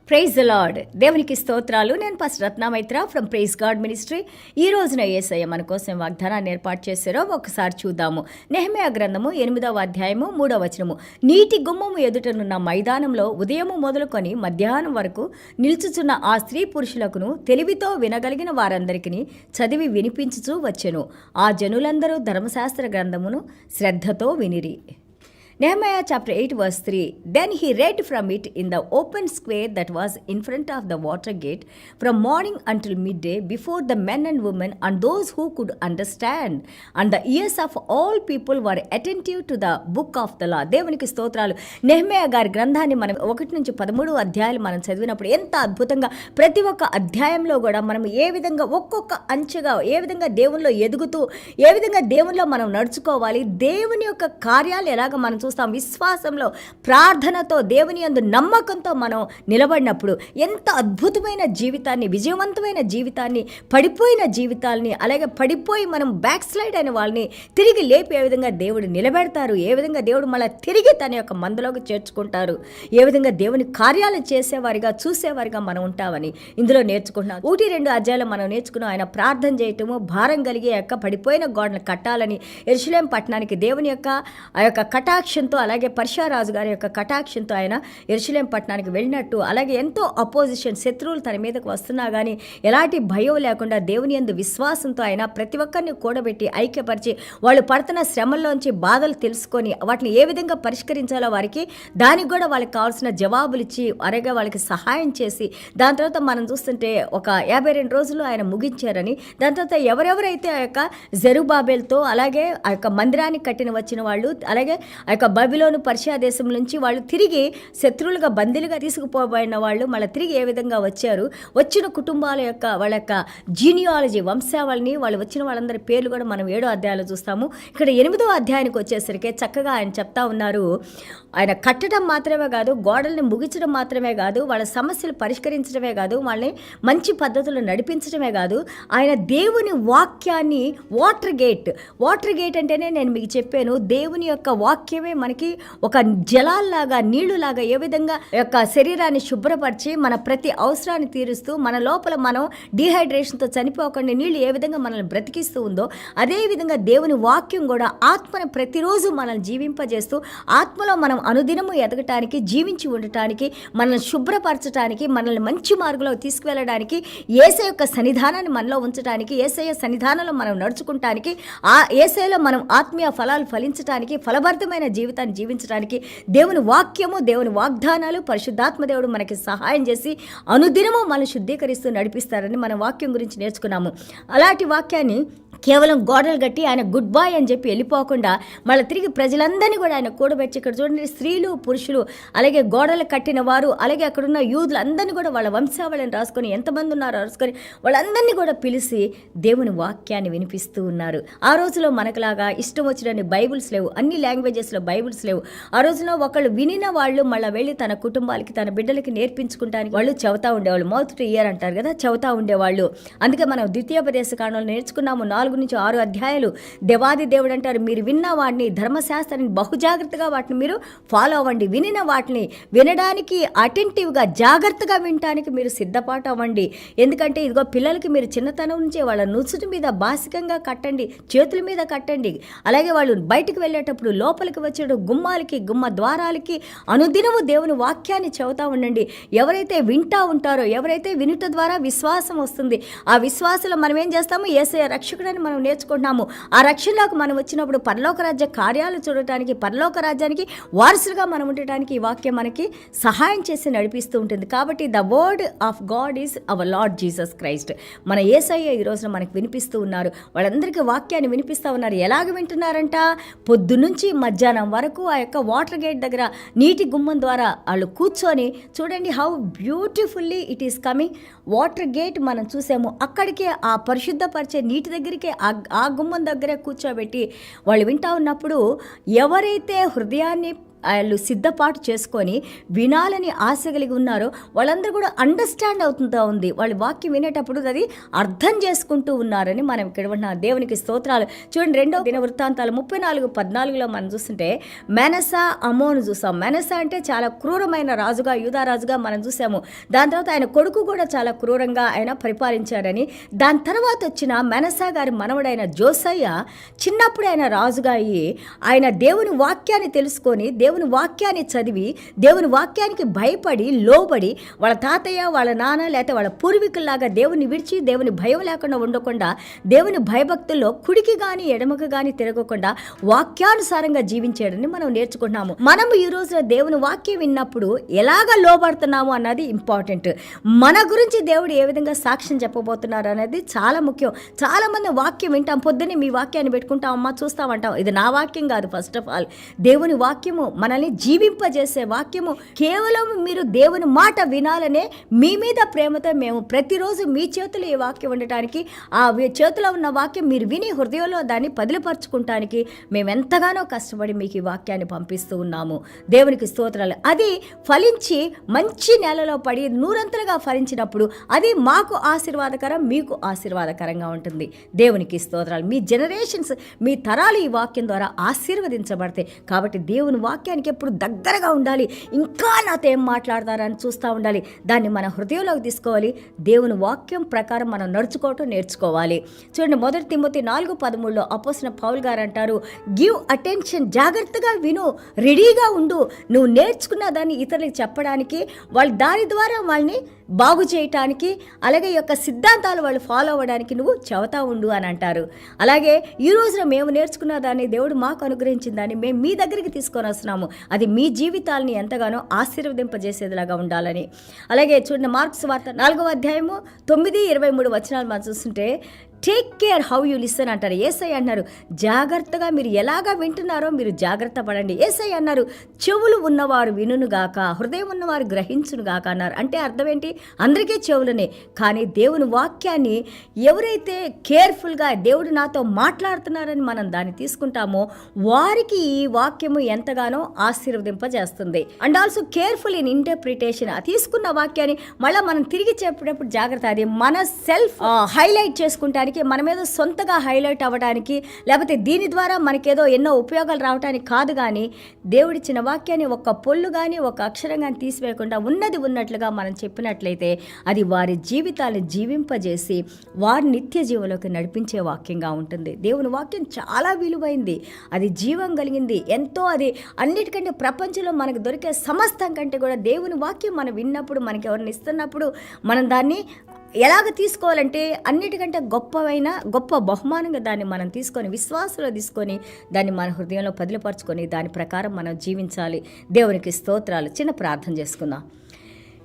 Praise the lord. దేవునికి స్తోత్రాలు. నేను pastor Ratnamaitra from praise god ministry. ఈ రోజున యేసయ్య మన కోసం వాగ్దానాన్ని ఏర్పాటు చేశారో ఒకసారి చూద్దాము. నెహెమ్యా గ్రంథము 8వ అధ్యాయము 3వ వచనము. నీటి గుమ్మము ఎదుటనున్న మైదానంలో ఉదయము మొదలుకొని మధ్యాహ్నం వరకు నిలుచుచున్న ఆ స్త్రీ పురుషులకును తెలివితో వినగలిగిన వారందరికీ చదివి వినిపించుచూ వచ్చెను. ఆ జనులందరూ ధర్మశాస్త్ర గ్రంథమును శ్రద్ధతో వినిరి. Nehemiah chapter 8 verse 3. Then he read from it in the open square that was in front of the water gate from morning until midday before the men and women and those who could understand. And the ears of all people were attentive to the book of the law. దేవునికి స్తోత్రాలు. నెహెమ్యా గారి గ్రంథాన్ని మనం 1 నుంచి 13 అధ్యాయాలు మనం చదివినప్పుడు ఎంత అద్భుతంగా ప్రతి ఒక్క అధ్యాయంలో కూడా మనం ఏ విధంగా ఒక్కొక్క అంచెగా ఏ విధంగా దేవునిలో ఎదుగుతూ ఏ విధంగా దేవునిలో మనం నడుచుకోవాలి, దేవుని యొక్క కార్యాలు ఎలాగ మనం చూస్తాం, విశ్వాసంలో ప్రార్థనతో దేవుని యందు నమ్మకంతో మనం నిలబడినప్పుడు ఎంత అద్భుతమైన జీవితాన్ని, విజయవంతమైన జీవితాన్ని, పడిపోయిన జీవితాల్ని, అలాగే పడిపోయి మనం బ్యాక్ స్లైడ్ అయిన వాళ్ళని తిరిగి లేపి ఏ విధంగా దేవుడు నిలబెడతారు, ఏ విధంగా దేవుడు మళ్ళీ తిరిగి తన యొక్క మందలోకి చేర్చుకుంటారు, ఏ విధంగా దేవుని కార్యాలు చేసేవారిగా చూసేవారిగా మనం ఉంటామని ఇందులో నేర్చుకుంటున్నాం. 1-2 అధ్యాయాలు మనం నేర్చుకున్నాం. ఆయన ప్రార్థన చేయటము, భారం కలిగి యొక్క పడిపోయిన గోడను కట్టాలని యెరూషలేము పట్టణానికి దేవుని యొక్క ఆ యొక్క కటాక్షంతో, అలాగే పర్షారాజు గారి యొక్క కటాక్షంతో ఆయన యెరూషలేము పట్టణానికి వెళ్ళినట్టు, అలాగే ఎంతో అపోజిషన్ శత్రువులు తన మీదకు వస్తున్నా కానీ ఎలాంటి భయం లేకుండా దేవుని యందు విశ్వాసంతో ఆయన ప్రతి ఒక్కరిని కూడబెట్టి ఐక్యపరిచి వాళ్ళు పడుతున్న శ్రమల్లోంచి బాధలు తెలుసుకొని వాటిని ఏ విధంగా పరిష్కరించాలో వారికి దానికి కూడా వాళ్ళకి కావాల్సిన జవాబులు ఇచ్చి అరగా వాళ్ళకి సహాయం చేసి దాని తర్వాత మనం చూస్తుంటే ఒక 52 రోజులు ఆయన ముగించారని, దాని తర్వాత ఎవరెవరైతే ఆ యొక్క జెరుబాబెల్తో అలాగే ఆ యొక్క మందిరాన్ని కట్టిన వచ్చిన వాళ్ళు, అలాగే ఆ యొక్క బబిలోను పర్షియా దేశం నుంచి వాళ్ళు తిరిగి శత్రువులుగా బందీలుగా తీసుకుపోబడిన వాళ్ళు మళ్ళీ తిరిగి ఏ విధంగా వచ్చారు, వచ్చిన కుటుంబాల యొక్క వాళ్ళ యొక్క జీనియాలజీ వంశావళిని, వాళ్ళు వచ్చిన వాళ్ళందరి పేర్లు కూడా మనం 7వ అధ్యాయంలో చూస్తాము. ఇక్కడ 8వ అధ్యాయానికి వచ్చేసరికి చక్కగా ఆయన చెప్తా ఉన్నారు. ఆయన కట్టడం మాత్రమే కాదు, గోడల్ని ముగించడం మాత్రమే కాదు, వాళ్ళ సమస్యలు పరిష్కరించడమే కాదు, వాళ్ళని మంచి పద్ధతులు నడిపించడమే కాదు, ఆయన దేవుని వాక్యాన్ని వాటర్ గేట్ అంటేనే నేను మీకు చెప్పాను, దేవుని యొక్క వాక్యమే మనకి ఒక జలాల్లాగా నీళ్లులాగా ఏ విధంగా యొక్క శరీరాన్ని శుభ్రపరిచి మన ప్రతి అవసరాన్ని తీరుస్తూ మన లోపల మనం డీహైడ్రేషన్తో చనిపోకుండా నీళ్లు ఏ విధంగా మనల్ని బ్రతికిస్తూ ఉందో అదేవిధంగా దేవుని వాక్యం కూడా ఆత్మను ప్రతిరోజు మనల్ని జీవింపజేస్తూ ఆత్మలో మనం అనుదినము ఎదగటానికి, జీవించి ఉండటానికి, మనల్ని శుభ్రపరచడానికి, మనల్ని మంచి మార్గంలో తీసుకువెళ్ళడానికి, యేసయ్య యొక్క సన్నిధానాన్ని మనలో ఉంచడానికి, యేసయ్య సన్నిధానంలో మనం నడుచుకుంటానికి, ఆ యేసయ్యలో మనం ఆత్మీయ ఫలాలు ఫలించడానికి, ఫలభరితమైన జీవితాన్ని జీవించడానికి దేవుని వాక్యము, దేవుని వాగ్దానాలు, పరిశుద్ధాత్మ దేవుడు మనకి సహాయం చేసి అనుదినము మనల్ని శుద్ధీకరిస్తూ నడిపిస్తారని మనం వాక్యం గురించి నేర్చుకున్నాము. అలాంటి వాక్యాన్ని కేవలం గోడలు కట్టి ఆయన గుడ్ బాయ్ అని చెప్పి వెళ్ళిపోకుండా మళ్ళీ తిరిగి ప్రజలందరినీ కూడా ఆయన కూడబెట్టి, ఇక్కడ చూడండి స్త్రీలు పురుషులు అలాగే గోడలు కట్టిన వారు అలాగే అక్కడున్న యూదులందరినీ కూడా వాళ్ళ వంశావళిని రాసుకొని ఎంతమంది ఉన్నారో రాసుకొని వాళ్ళందరినీ కూడా పిలిచి దేవుని వాక్యాన్ని వినిపిస్తూ ఉన్నారు. ఆ రోజులో మనకులాగా ఇష్టం వచ్చినన్ని బైబుల్స్ లేవు, అన్ని లాంగ్వేజెస్లో బైబుల్స్ లేవు. ఆ రోజులో ఒకళ్ళు వినిన వాళ్ళు మళ్ళీ వెళ్ళి తన కుటుంబాలకి తన బిడ్డలకి నేర్పించుకుంటానికి వాళ్ళు చెబుతూ ఉండేవాళ్ళు. మౌత్ టు ఇయర్ అంటారు కదా, చెబుతూ ఉండేవాళ్ళు. అందుకే మనం ద్వితీయోపదేశ కాండంలో నేర్చుకున్నాము 4-6 అధ్యాయాలు. దేవాది దేవుడు అంటారు, మీరు విన్న వాటిని, ధర్మశాస్త్రాన్ని బహుజాగ్రత్తగా వాటిని మీరు ఫాలో అవ్వండి. వినిన వాటిని వినడానికి అటెంటివ్గా జాగ్రత్తగా వినటానికి మీరు సిద్ధపాటు అవ్వండి. ఎందుకంటే ఇదిగో పిల్లలకి మీరు చిన్నతనం నుంచే వాళ్ళ నుసుటి మీద బాసికంగా కట్టండి, చేతుల మీద కట్టండి. అలాగే వాళ్ళు బయటకు వెళ్ళేటప్పుడు లోపలికి వచ్చే గుమ్మాలకి, గుమ్మ ద్వారాలకి అనుదినము దేవుని వాక్యాన్ని చెబుతూ ఉండండి. ఎవరైతే వింటా ఉంటారో, ఎవరైతే వినుట ద్వారా విశ్వాసం వస్తుంది, ఆ విశ్వాసంలో మనం ఏం చేస్తాము, యేసయ్య రక్షకుడని మనం నేర్చుకుంటున్నాము. ఆ రక్షణలోకి మనం వచ్చినప్పుడు పరలోక రాజ్య కార్యాలు చూడటానికి, పరలోక రాజ్యానికి వారసులుగా మనం ఉండటానికి ఈ వాక్యం మనకి సహాయం చేసి నడిపిస్తూ ఉంటుంది. కాబట్టి the word of God is our Lord Jesus Christ. మన యేసయ్య ఈ రోజున మనకు వినిపిస్తూ ఉన్నారు. వాళ్ళందరికీ వాక్యాన్ని వినిపిస్తూ ఉన్నారు. ఎలాగ వింటున్నారంట, పొద్దునుంచి మధ్యాహ్నం వరకు ఆ యొక్క వాటర్ గేట్ దగ్గర నీటి గుమ్మం ద్వారా వాళ్ళు కూర్చొని చూడండి how beautifully it is coming. Water gate మనం చూసాము, అక్కడికే ఆ పరిశుద్ధపరిచే నీటి దగ్గరికి ఆ గుమ్మం దగ్గరే కూర్చోబెట్టి వాళ్ళు వింటా ఉన్నప్పుడు ఎవరైతే హృదయాన్ని వాళ్ళు సిద్ధపాటు చేసుకొని వినాలని ఆశ కలిగి ఉన్నారో వాళ్ళందరూ కూడా అండర్స్టాండ్ అవుతుంటా ఉంది. వాళ్ళు వాక్యం వినేటప్పుడు అది అర్థం చేసుకుంటూ ఉన్నారని మనం ఇక్కడ ఉన్న దేవునికి స్తోత్రాలు. చూడండి, 2వ దినవృత్తాంతాలు 34:14 మనం చూస్తుంటే మెనసా అమోను చూసాం. మెనసా అంటే చాలా క్రూరమైన రాజుగా, యూదారాజుగా మనం చూసాము. దాని తర్వాత ఆయన కొడుకు కూడా చాలా క్రూరంగా ఆయన పరిపాలించారని. దాని తర్వాత వచ్చిన మెనసా గారి మనవడైన జోసయ్య చిన్నప్పుడు ఆయన రాజుగా అయ్యి ఆయన దేవుని వాక్యాన్ని తెలుసుకొని, దేవుని వాక్యాన్ని చదివి, దేవుని వాక్యానికి భయపడి లోబడి వాళ్ళ తాతయ్య, వాళ్ళ నాన్న లేకపోతే వాళ్ళ పూర్వీకుల్లాగా దేవుని విడిచి దేవుని భయం లేకుండా ఉండకుండా, దేవుని భయభక్తుల్లో కుడికి కానీ ఎడమకు కానీ తిరగకుండా వాక్యానుసారంగా జీవించాడని మనం నేర్చుకుంటున్నాము. మనము ఈ రోజున దేవుని వాక్యం విన్నప్పుడు ఎలాగ లోబడుతున్నాము అన్నది ఇంపార్టెంట్. మన గురించి దేవుడు ఏ విధంగా సాక్ష్యం చెప్పబోతున్నారు అనేది చాలా ముఖ్యం. చాలా మంది వాక్యం వింటాం, పొద్దున్నే మీ వాక్యాన్ని పెట్టుకుంటాం, అమ్మ చూస్తామంటాం. ఇది నా వాక్యం కాదు. ఫస్ట్ ఆఫ్ ఆల్ దేవుని వాక్యము మనల్ని జీవింపజేసే వాక్యము. కేవలం మీరు దేవుని మాట వినాలనే మీ మీద ప్రేమతో మేము ప్రతిరోజు మీ చేతులు ఈ వాక్యం ఉండటానికి, ఆ చేతిలో ఉన్న వాక్యం మీరు విని హృదయంలో దాన్ని పదిలపరుచుకుంటానికి మేము ఎంతగానో కష్టపడి మీకు ఈ వాక్యాన్ని పంపిస్తూ ఉన్నాము. దేవునికి స్తోత్రాలు. అది ఫలించి మంచి నేలలో పడి నూరంతలుగా ఫలించినప్పుడు అది మాకు ఆశీర్వాదకరం, మీకు ఆశీర్వాదకరంగా ఉంటుంది. దేవునికి స్తోత్రాలు. మీ జనరేషన్స్, మీ తరాలు ఈ వాక్యం ద్వారా ఆశీర్వదించబడతాయి. కాబట్టి దేవుని వాక్యానికి ఎప్పుడు దగ్గరగా ఉండాలి. ఇంకా నాతో ఏం మాట్లాడతారని చూస్తూ ఉండాలి. దాన్ని మన హృదయంలోకి తీసుకోవాలి. దేవుని వాక్యం ప్రకారం మనం నడుచుకోవటం నేర్చుకోవాలి. చూడండి, 1 తిమోతి 4:13 అపోస్తలుడైన పౌలు గారు అంటారు, గివ్ అటెన్షన్, జాగ్రత్తగా విను, రెడీగా ఉండు. నువ్వు నేర్చుకున్న దాన్ని ఇతరులకు చెప్పడానికి, వాళ్ళ దాని ద్వారా వాళ్ళని బాగు చేయటానికి, అలాగే ఈ యొక్క సిద్ధాంతాలు వాళ్ళు ఫాలో అవ్వడానికి నువ్వు చెబుతా ఉండు అని అంటారు. అలాగే ఈ రోజున మేము నేర్చుకున్న దాన్ని, దేవుడు మాకు అనుగ్రహించిన దాన్ని మేము మీ దగ్గరికి తీసుకొని వస్తున్నాము. అది మీ జీవితాలని ఎంతగానో ఆశీర్వదింపజేసేదిలాగా ఉండాలని. అలాగే చూడండి, మార్క్స్ వార్త 4వ అధ్యాయము 9-23 మనం చూస్తుంటే, take care how you listen అంటారు. యేసయ్య అన్నారు, జాగ్రత్తగా మీరు ఎలాగా వింటున్నారో మీరు జాగ్రత్త పడండి. యేసయ్య అన్నారు, చెవులు ఉన్నవారు వినుగాక, హృదయం ఉన్నవారు గ్రహించునుగాక అన్నారు. అంటే అర్థం ఏంటి? అందరికీ చెవులనే, కానీ దేవుని వాక్యాన్ని ఎవరైతే కేర్ఫుల్గా దేవుడు నాతో మాట్లాడుతున్నారని మనం దాన్ని తీసుకుంటామో వారికి ఈ వాక్యము ఎంతగానో ఆశీర్వదింపజేస్తుంది. And also careful in interpretation. తీసుకున్న వాక్యాన్ని మళ్ళీ మనం తిరిగి చెప్పేటప్పుడు జాగ్రత్త. అది మన సెల్ఫ్ హైలైట్ చేసుకుంటానికి, మన మీద సొంతగా హైలైట్ అవ్వడానికి, లేకపోతే దీని ద్వారా మనకేదో ఎన్నో ఉపయోగాలు రావడానికి కాదు. కానీ దేవుడిచ్చిన వాక్యాన్ని ఒక్క పొల్లు కానీ ఒక అక్షరం కానీ తీసివేయకుండా ఉన్నది ఉన్నట్లుగా మనం చెప్పినట్లయితే అది వారి జీవితాలను జీవింపజేసి వారి నిత్య జీవంలోకి నడిపించే వాక్యంగా ఉంటుంది. దేవుని వాక్యం చాలా విలువైంది, అది జీవం కలిగింది ఎంతో. అది అన్నిటికంటే ప్రపంచంలో మనకు దొరికే సమస్తం కంటే కూడా దేవుని వాక్యం మనం విన్నప్పుడు, మనకి ఎవరిని ఇస్తున్నప్పుడు మనం దాన్ని ఎలాగ తీసుకోవాలంటే అన్నిటికంటే గొప్ప బహుమానంగా దాన్ని మనం తీసుకొని, విశ్వాసంలో తీసుకొని దాన్ని మన హృదయంలో పదిలపరుచుకొని దాని ప్రకారం మనం జీవించాలి. దేవునికి స్తోత్రాలు. చిన్న ప్రార్థన చేసుకుందాం.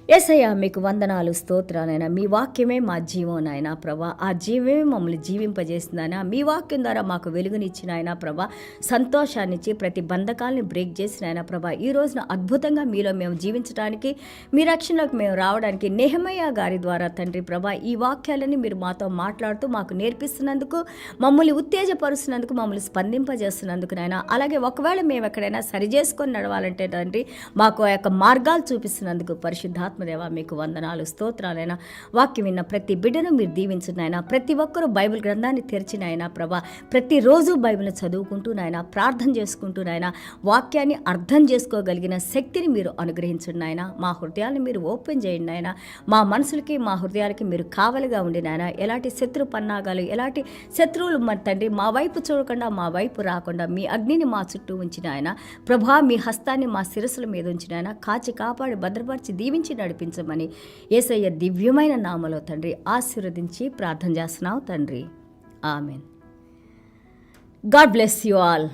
యేసయ్య, మీకు వందనాలు, స్తోత్రాలైనా. మీ వాక్యమే మా జీవం నాయనా ప్రభా. ఆ జీవమే మమ్మల్ని జీవింపజేసిందైనా. మీ వాక్యం ద్వారా మాకు వెలుగునిచ్చిన ఆయన ప్రభా, సంతోషాన్నిచ్చి ప్రతి బంధకాలని బ్రేక్ చేసిన ఆయన ప్రభా, ఈ రోజున అద్భుతంగా మీలో మేము జీవించడానికి, మీ రక్షణలోకి మేము రావడానికి నెహెమయా గారి ద్వారా తండ్రి ప్రభా ఈ వాక్యాలని మీరు మాతో మాట్లాడుతూ మాకు నేర్పిస్తున్నందుకు, మమ్మల్ని ఉత్తేజపరుస్తున్నందుకు, మమ్మల్ని స్పందింపజేస్తున్నందుకు నాయన. అలాగే ఒకవేళ మేము ఎక్కడైనా సరి చేసుకొని నడవాలంటే తండ్రి మాకు ఆ యొక్క మార్గాలు చూపిస్తున్నందుకు పరిశుద్ధాత్మ దేవా మీకు వందనాలు, స్తోత్రాలైనా. వాక్యం విన్న ప్రతి బిడ్డను మీరు దీవించున్నాయన. ప్రతి ఒక్కరూ బైబిల్ గ్రంథాన్ని తెరిచినాయన ప్రభా, ప్రతిరోజు బైబిల్ని చదువుకుంటూ నాయన, ప్రార్థన చేసుకుంటూ నాయన, వాక్యాన్ని అర్థం చేసుకోగలిగిన శక్తిని మీరు అనుగ్రహించున్నాయన. మా హృదయాన్ని మీరు ఓపెన్ చేయండి నాయన. మా మనసులకి, మా హృదయాలకి మీరు కావలిగా ఉండి నాయన. ఎలాంటి శత్రు పన్నాగాలు, ఎలాంటి శత్రువులు మన తండ్రి మా వైపు చూడకుండా, మా వైపు రాకుండా మీ అగ్నిని మా చుట్టూ ఉంచిన ఆయన ప్రభా, మీ హస్తాన్ని మా శిరస్సుల మీద ఉంచిన ఆయన, కాచి కాపాడి భద్రపరిచి దీవించి నడిపించమని యేసయ్య దివ్యమైన నామలో తండ్రి ఆశీర్వదించి ప్రార్థన చేస్తున్నావు తండ్రి. Amen. God bless you all.